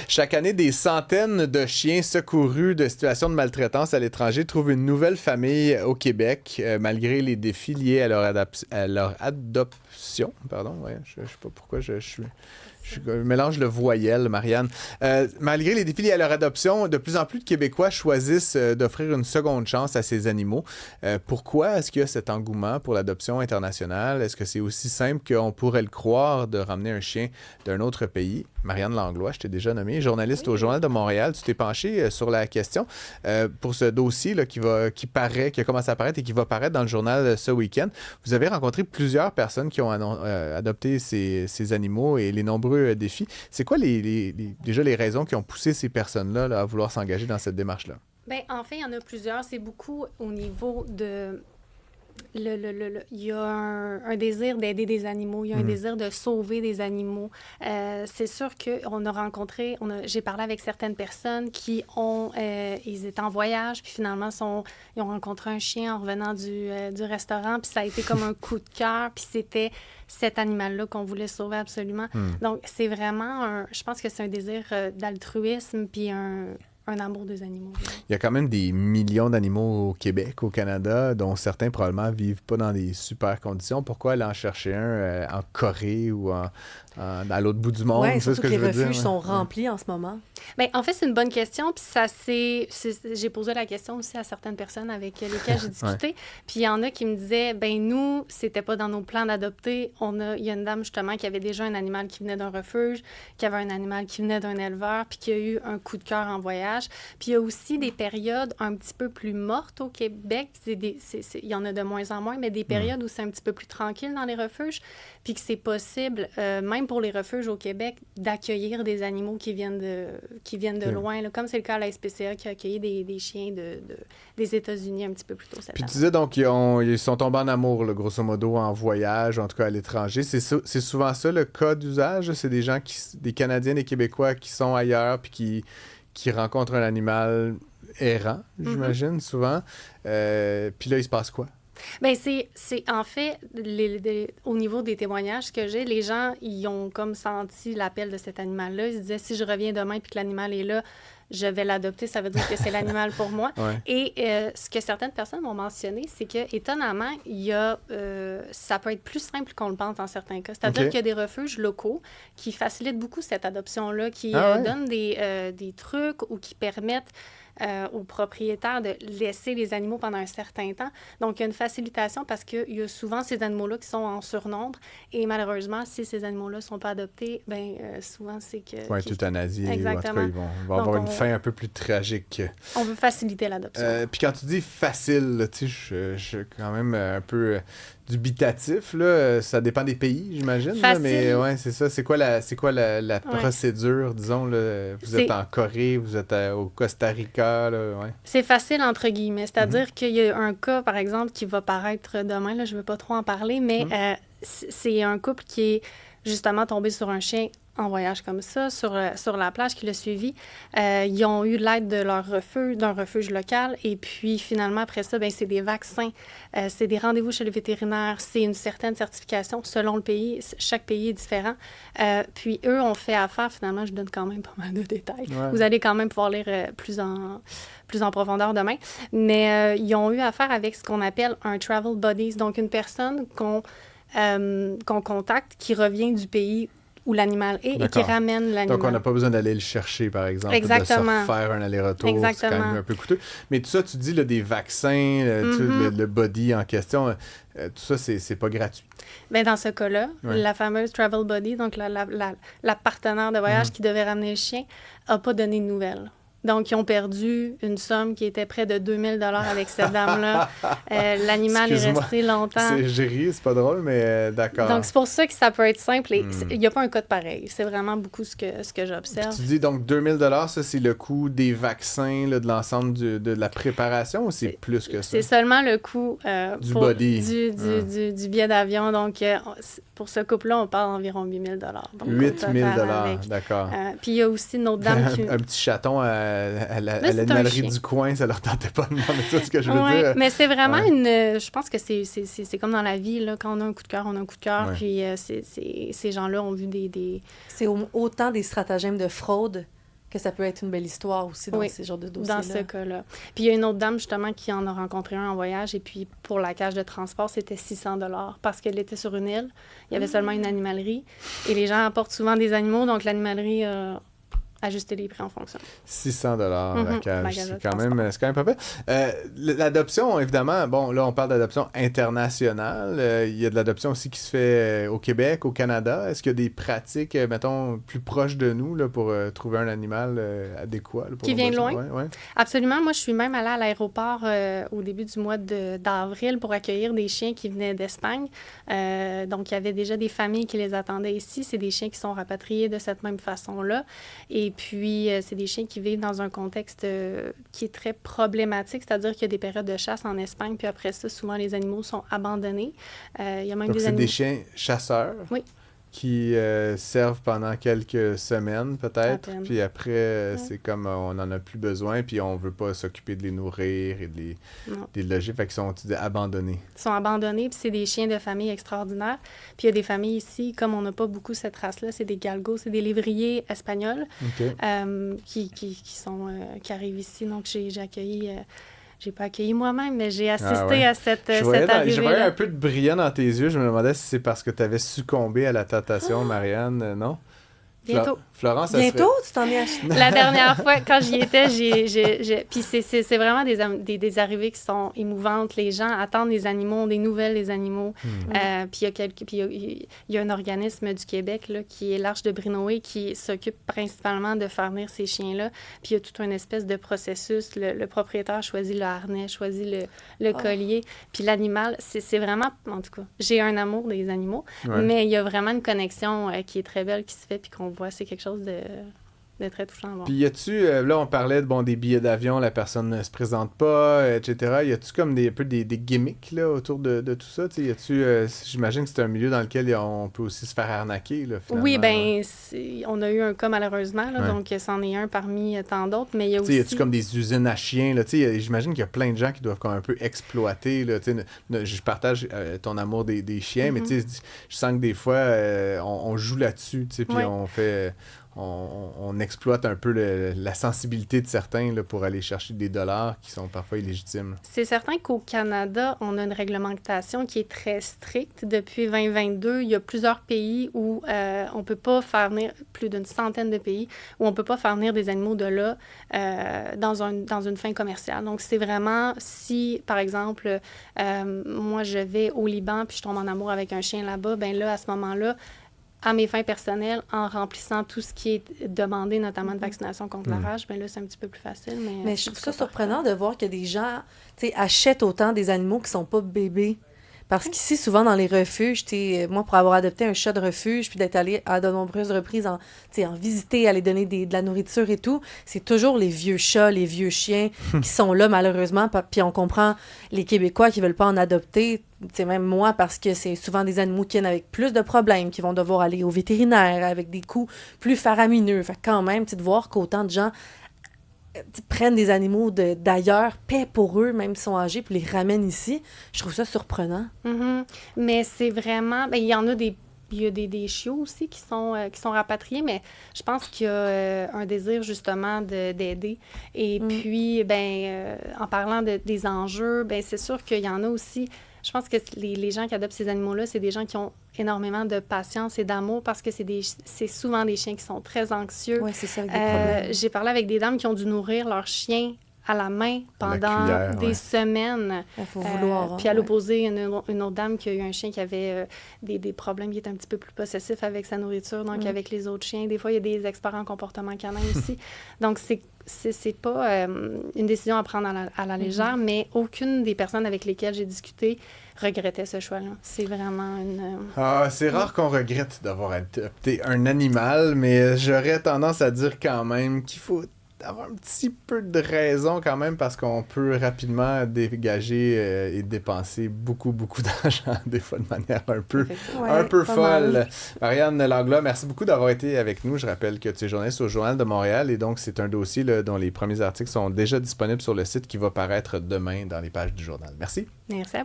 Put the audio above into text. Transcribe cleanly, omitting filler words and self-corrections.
Chaque année, des centaines de chiens secourus de situations de maltraitance à l'étranger trouvent une nouvelle famille au Québec, malgré les défis liés à leur adoption. Pardon, ouais, je sais pas pourquoi je mélange le voyelle, Marianne. Malgré les défis liés à leur adoption, de plus en plus de Québécois choisissent d'offrir une seconde chance à ces animaux. Pourquoi est-ce qu'il y a cet engouement pour l'adoption internationale? Est-ce que c'est aussi simple qu'on pourrait le croire de ramener un chien d'un autre pays? Marianne Langlois, je t'ai déjà nommée, journaliste au Journal de Montréal. Tu t'es penchée sur la question pour ce dossier là, qui a commencé à paraître et qui va paraître dans le journal ce week-end. Vous avez rencontré plusieurs personnes qui ont adopté ces animaux et les nombreux défis. C'est quoi déjà les raisons qui ont poussé ces personnes-là là, à vouloir s'engager dans cette démarche-là? Bien, en fait, il y en a plusieurs. C'est beaucoup au niveau de... Il y a un désir d'aider des animaux, il y a un désir de sauver des animaux. C'est sûr qu'on a rencontré, j'ai parlé avec certaines personnes qui ils étaient en voyage, puis finalement, ils ont rencontré un chien en revenant du restaurant, puis ça a été comme un coup de cœur, puis c'était cet animal-là qu'on voulait sauver absolument. Donc, c'est vraiment, je pense que c'est un désir d'altruisme, puis un amour des animaux. Il y a quand même des millions d'animaux au Québec, au Canada, dont certains probablement vivent pas dans des super conditions. Pourquoi aller en chercher un en Corée ou à l'autre bout du monde? Oui, surtout que les refuges sont remplis en ce moment. Bien, en fait, c'est une bonne question. Puis j'ai posé la question aussi à certaines personnes avec lesquelles j'ai discuté. Puis il y en a qui me disaient, ben nous, c'était pas dans nos plans d'adopter. Il y a une dame justement qui avait déjà un animal qui venait d'un refuge, qui avait un animal qui venait d'un éleveur, puis qui a eu un coup de cœur en voyage. Puis il y a aussi des périodes un petit peu plus mortes au Québec. Il y en a de moins en moins, mais des périodes où c'est un petit peu plus tranquille dans les refuges, puis que c'est possible, même pour les refuges au Québec, d'accueillir des animaux qui viennent de loin, là, comme c'est le cas à la SPCA qui a accueilli des chiens des États-Unis un petit peu plus tôt cette année. Puis tu disais donc ils sont tombés en amour, là, grosso modo, en voyage, en tout cas à l'étranger. C'est souvent ça le cas d'usage? C'est des gens, des Canadiens, des Québécois qui sont ailleurs puis qui rencontrent un animal errant, j'imagine, souvent. Puis là, il se passe quoi? Bien, c'est en fait, au niveau des témoignages que j'ai, les gens, ils ont comme senti l'appel de cet animal-là. Ils se disaient, si je reviens demain puis que l'animal est là, je vais l'adopter, ça veut dire que c'est l'animal pour moi. Ouais. Et ce que certaines personnes m'ont mentionné, c'est que étonnamment, ça peut être plus simple qu'on le pense dans certains cas. C'est-à-dire qu'il y a des refuges locaux qui facilitent beaucoup cette adoption-là, qui donnent des trucs ou qui permettent aux propriétaires de laisser les animaux pendant un certain temps. Donc, il y a une facilitation parce qu'il y a souvent ces animaux-là qui sont en surnombre et malheureusement, si ces animaux-là ne sont pas adoptés, bien, souvent, c'est que... Oui, euthanasie. Exactement. En tout cas, ils vont avoir une fin un peu plus tragique. On veut faciliter l'adoption. Puis quand tu dis facile, là, tu sais, je suis quand même un peu dubitatif, là. Ça dépend des pays, j'imagine. Là, mais ouais, c'est ça. C'est quoi la procédure, disons, là? Vous êtes en Corée, vous êtes au Costa Rica, là, ouais. C'est facile, entre guillemets. C'est-à-dire qu'il y a un cas, par exemple, qui va paraître demain, là, je ne veux pas trop en parler, mais c'est un couple qui est justement tombé sur un chien en voyage comme ça, sur la plage qui l'a suivi. Ils ont eu l'aide de d'un refuge local. Et puis, finalement, après ça, bien, c'est des vaccins, c'est des rendez-vous chez le vétérinaire, c'est une certaine certification selon le pays. Chaque pays est différent. Puis, eux ont fait affaire, finalement, je donne quand même pas mal de détails. Ouais. Vous allez quand même pouvoir lire plus en profondeur demain. Mais ils ont eu affaire avec ce qu'on appelle un travel buddies, donc une personne qu'on contacte qui revient du pays où l'animal est et qui ramène l'animal. Donc, on n'a pas besoin d'aller le chercher, par exemple. Exactement. De se refaire un aller-retour. Exactement. C'est quand même un peu coûteux. Mais tout ça, tu dis, là, des vaccins, le body en question, tout ça, c'est pas gratuit. Bien, dans ce cas-là, la fameuse Travel Buddy, donc la partenaire de voyage qui devait ramener le chien, n'a pas donné de nouvelles. Donc, ils ont perdu une somme qui était près de 2000 $ avec cette dame-là. L'animal est resté longtemps. J'ai ri, c'est pas drôle, mais d'accord. Donc, c'est pour ça que ça peut être simple. Il n'y a pas un cas de pareil. C'est vraiment beaucoup ce que j'observe. Puis tu dis donc 2000 $, ça, c'est le coût des vaccins, là, de l'ensemble de la préparation, ou c'est plus que ça? C'est seulement le coût du body. Du billet d'avion. Donc, pour ce couple-là, on parle d'environ 8000 $. 8000 $, d'accord. Puis, il y a aussi une autre dame qui... Un petit chaton à l'animalerie du coin, ça leur tentait pas de demander ça, ce que je veux dire. Mais c'est vraiment je pense que c'est comme dans la vie, là, quand on a un coup de cœur, on a un coup de cœur, puis ces gens-là ont vu des... C'est autant des stratagèmes de fraude que ça peut être une belle histoire aussi dans Oui, ces genres de dossiers-là. Dans ce cas-là. Puis il y a une autre dame, justement, qui en a rencontré un en voyage, et puis pour la cage de transport, c'était 600 parce qu'elle était sur une île. Il y avait seulement une animalerie. Et les gens apportent souvent des animaux, donc l'animalerie a ajusté les prix en fonction. 600 la cage. C'est quand même pas pire. L'adoption, évidemment, bon, là, on parle d'adoption internationale. Il y a de l'adoption aussi qui se fait au Québec, au Canada. Est-ce qu'il y a des pratiques, mettons, plus proches de nous là, pour trouver un animal adéquat? Là, pour qui vient de loin? Ouais. Absolument. Moi, je suis même allée à l'aéroport au début du mois d'avril pour accueillir des chiens qui venaient d'Espagne. Donc, il y avait déjà des familles qui les attendaient ici. C'est des chiens qui sont rapatriés de cette même façon-là. Et puis, c'est des chiens qui vivent dans un contexte qui est très problématique, c'est-à-dire qu'il y a des périodes de chasse en Espagne, puis après ça, souvent, les animaux sont abandonnés. Il y a même Donc, des c'est animaux... des chiens chasseurs? Oui. Qui servent pendant quelques semaines, peut-être. Puis après, c'est comme on n'en a plus besoin, puis on veut pas s'occuper de les nourrir et de les loger. Fait qu'ils sont abandonnés. Ils sont abandonnés, puis c'est des chiens de famille extraordinaires. Puis il y a des familles ici, comme on n'a pas beaucoup cette race-là, c'est des galgos, c'est des lévriers espagnols qui arrivent ici. Donc, j'ai accueilli... J'ai pas accueilli moi-même, mais j'ai assisté à cette arrivée-là. Je voyais un peu de brillant dans tes yeux. Je me demandais si c'est parce que tu avais succombé à la tentation, Marianne. Non? Bientôt. Florence, bientôt, tu t'en es acheté. La dernière fois, quand j'y étais, puis c'est vraiment des arrivées qui sont émouvantes. Les gens attendent des animaux, des nouvelles des animaux. Puis il y a un organisme du Québec là, qui est l'Arche de Brinoé qui s'occupe principalement de faire venir ces chiens-là. Puis il y a tout un espèce de processus. Le propriétaire choisit le harnais, choisit le collier. Puis l'animal, c'est vraiment... En tout cas, j'ai un amour des animaux, mais il y a vraiment une connexion qui est très belle qui se fait puis qu'on voit. C'est quelque chose de très touchant. Bon. Puis y a-tu, là on parlait des billets d'avion, la personne ne se présente pas, etc. Y a-tu comme un peu des gimmicks là, autour de tout ça? Y a-tu, j'imagine que c'est un milieu dans lequel on peut aussi se faire arnaquer. Là, oui, bien, on a eu un cas malheureusement, là, donc c'en est un parmi tant d'autres, mais il y a aussi... Y a-tu comme des usines à chiens? Là, j'imagine qu'il y a plein de gens qui doivent comme un peu exploiter. Là, je partage ton amour des chiens, mais je sens que des fois, on joue là-dessus, puis on fait... On exploite un peu la sensibilité de certains là, pour aller chercher des dollars qui sont parfois illégitimes. C'est certain qu'au Canada, on a une réglementation qui est très stricte. Depuis 2022, il y a plusieurs pays où on ne peut pas faire venir, plus d'une centaine de pays, où on ne peut pas faire venir des animaux de là dans une fin commerciale. Donc, c'est vraiment si, par exemple, moi, je vais au Liban puis je tombe en amour avec un chien là-bas, bien là, à ce moment-là, à mes fins personnelles, en remplissant tout ce qui est demandé, notamment de vaccination contre la rage, bien là, c'est un petit peu plus facile. Mais je trouve ça surprenant de voir que des gens achètent autant des animaux qui ne sont pas bébés. Parce qu'ici, souvent, dans les refuges, moi, pour avoir adopté un chat de refuge, puis d'être allée à de nombreuses reprises en visiter, aller donner de la nourriture et tout, c'est toujours les vieux chats, les vieux chiens qui sont là, malheureusement. Puis on comprend les Québécois qui veulent pas en adopter, même moi, parce que c'est souvent des animaux qui viennent avec plus de problèmes, qui vont devoir aller au vétérinaire avec des coûts plus faramineux. Fait que quand même, de voir qu'autant de gens prennent des animaux d'ailleurs, paient pour eux, même s'ils sont âgés, puis les ramènent ici. Je trouve ça surprenant. Mais c'est vraiment... il y en a des... Il y a des chiots aussi qui sont rapatriés, mais je pense qu'il y a un désir justement d'aider. Et puis, en parlant des enjeux, c'est sûr qu'il y en a aussi... Je pense que les gens qui adoptent ces animaux-là, c'est des gens qui ont énormément de patience et d'amour parce que c'est souvent des chiens qui sont très anxieux. Oui, c'est ça, avec des problèmes. J'ai parlé avec des dames qui ont dû nourrir leur chien à la main pendant des semaines. Il faut vouloir. Puis à l'opposé, une autre dame qui a eu un chien qui avait des problèmes, qui est un petit peu plus possessif avec sa nourriture, donc avec les autres chiens. Des fois, il y a des experts en comportement canin aussi. Donc, c'est pas une décision à prendre à la légère, mais aucune des personnes avec lesquelles j'ai discuté regrettait ce choix-là. C'est vraiment une... c'est rare qu'on regrette d'avoir adopté un animal, mais j'aurais tendance à dire quand même qu'il faut avoir un petit peu de raison quand même parce qu'on peut rapidement dégager et dépenser beaucoup d'argent, des fois de manière un peu folle. Marianne Langlois, merci beaucoup d'avoir été avec nous. Je rappelle que tu es journaliste au Journal de Montréal et donc c'est un dossier là, dont les premiers articles sont déjà disponibles sur le site qui va paraître demain dans les pages du journal. Merci. Merci à vous.